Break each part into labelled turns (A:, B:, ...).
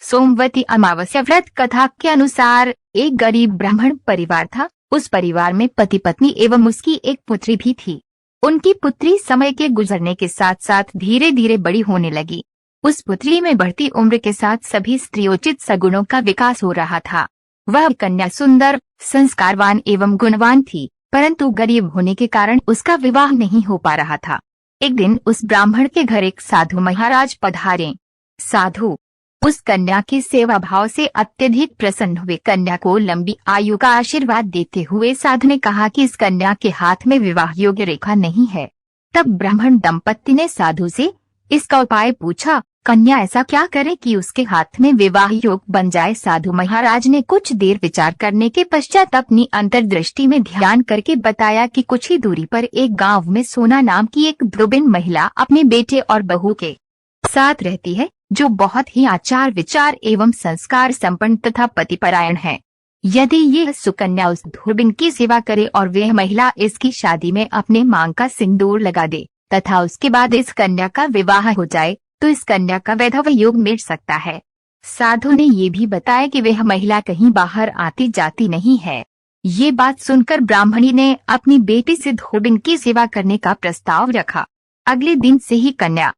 A: सोमवती अमावस्या व्रत कथा के अनुसार एक गरीब ब्राह्मण परिवार था। उस परिवार में पति पत्नी एवं उसकी एक पुत्री भी थी। उनकी पुत्री समय के गुजरने के साथ साथ धीरे धीरे बड़ी होने लगी। उस पुत्री में बढ़ती उम्र के साथ सभी स्त्रियोचित सगुणों का विकास हो रहा था। वह कन्या सुंदर, संस्कारवान एवं गुणवान थी, परंतु गरीब होने के कारण उसका विवाह नहीं हो पा रहा था। एक दिन उस ब्राह्मण के घर एक साधु महाराज पधारे। साधु उस कन्या की सेवा भाव से अत्यधिक प्रसन्न हुए। कन्या को लंबी आयु का आशीर्वाद देते हुए साधु ने कहा कि इस कन्या के हाथ में विवाह योग्य रेखा नहीं है। तब ब्राह्मण दंपत्ति ने साधु से इसका उपाय पूछा। कन्या ऐसा क्या करे कि उसके हाथ में विवाह योग बन जाए। साधु महाराज ने कुछ देर विचार करने के पश्चात अपनी अंतर्दृष्टि में ध्यान करके बताया कि कुछ ही दूरी पर एक गांव में सोना नाम की एक द्रुबिन महिला अपने बेटे और बहू के साथ रहती है, जो बहुत ही आचार विचार एवं संस्कार संपन्न तथा पतिपरायण है। यदि यह सुकन्या उस ध्रुबिन की सेवा करे और वह महिला इसकी शादी में अपने मांग का सिंदूर लगा दे तथा उसके बाद इस कन्या का विवाह हो जाए तो इस कन्या का वैधव्य योग मिट सकता है। साधु ने ये भी बताया कि वह महिला कहीं बाहर आती जाती नहीं है। ये बात सुनकर ब्राह्मणी ने अपनी बेटी से ध्रुबिन की सेवा करने का प्रस्ताव रखा। अगले दिन से ही कन्या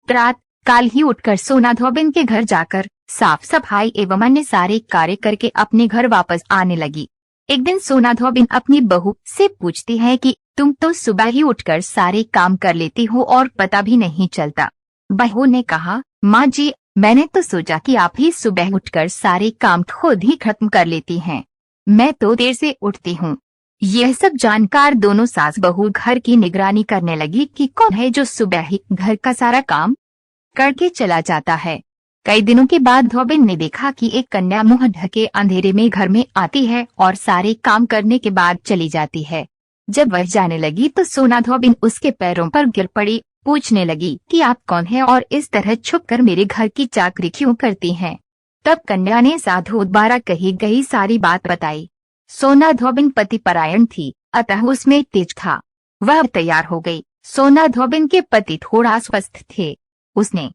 A: प्रातः काल ही उठकर सोना ध्रुबिन के घर जाकर साफ सफाई एवं अन्य सारे कार्य करके अपने घर वापस आने लगी। एक दिन सोना ध्रुबिन अपनी बहू से पूछती है कि तुम तो सुबह ही उठकर सारे काम कर लेती हो और पता भी नहीं चलता। बहू ने कहा, माँ जी, मैंने तो सोचा कि आप ही सुबह उठकर सारे काम खुद ही खत्म कर लेती हैं। मैं तो देर से उठती हूँ। यह सब जानकार दोनों सास बहू घर की निगरानी करने लगी कि कौन है जो सुबह ही घर का सारा काम करके चला जाता है। कई दिनों के बाद ध्रुबिन ने देखा कि एक कन्या मुंह ढके अंधेरे में घर में आती है और सारे काम करने के बाद चली जाती है। जब वह जाने लगी तो सोना ध्रुबिन उसके पैरों पर गिर पड़ी, पूछने लगी कि आप कौन हैं और इस तरह छुपकर मेरे घर की चाकरी क्यों करती हैं। तब कन्या ने साधु द्वारा कही गई सारी बात बताई। सोना ध्रुबिन पतिपरायण थी, अतः उसमें तेज था। वह तैयार हो गई। सोना ध्रुबिन के पति थोड़ा अस्वस्थ थे। उसने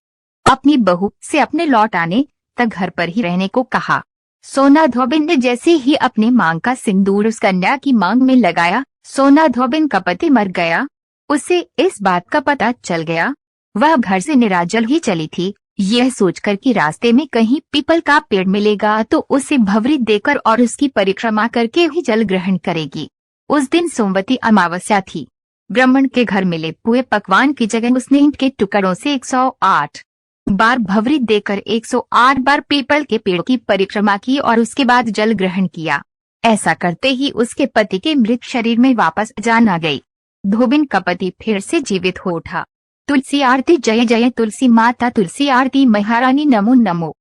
A: अपनी बहू से अपने लौट आने तक घर पर ही रहने को कहा। सोना ध्रुबिन ने जैसे ही अपने मांग का सिंदूर उस कन्या की मांग में लगाया, सोना ध्रुबिन का पति मर गया। उसे इस बात का पता चल गया। वह घर से निराजल ही चली थी, यह सोचकर कि रास्ते में कहीं पीपल का पेड़ मिलेगा तो उसे भवरी देकर और उसकी परिक्रमा करके ही जल ग्रहण करेगी। उस दिन सोमवती अमावस्या थी। ब्राह्मण के घर मिले पुए पकवान की जगह उसने ईंट के टुकड़ों से 108 बार भवरी देकर 108 बार पीपल के पेड़ की परिक्रमा की और उसके बाद जल ग्रहण किया। ऐसा करते ही उसके पति के मृत शरीर में वापस जान आ गई। ध्रुबिन का पति फिर से जीवित हो उठा। तुलसी आरती। जय जय तुलसी माता, तुलसी आरती। महारानी नमो नमो।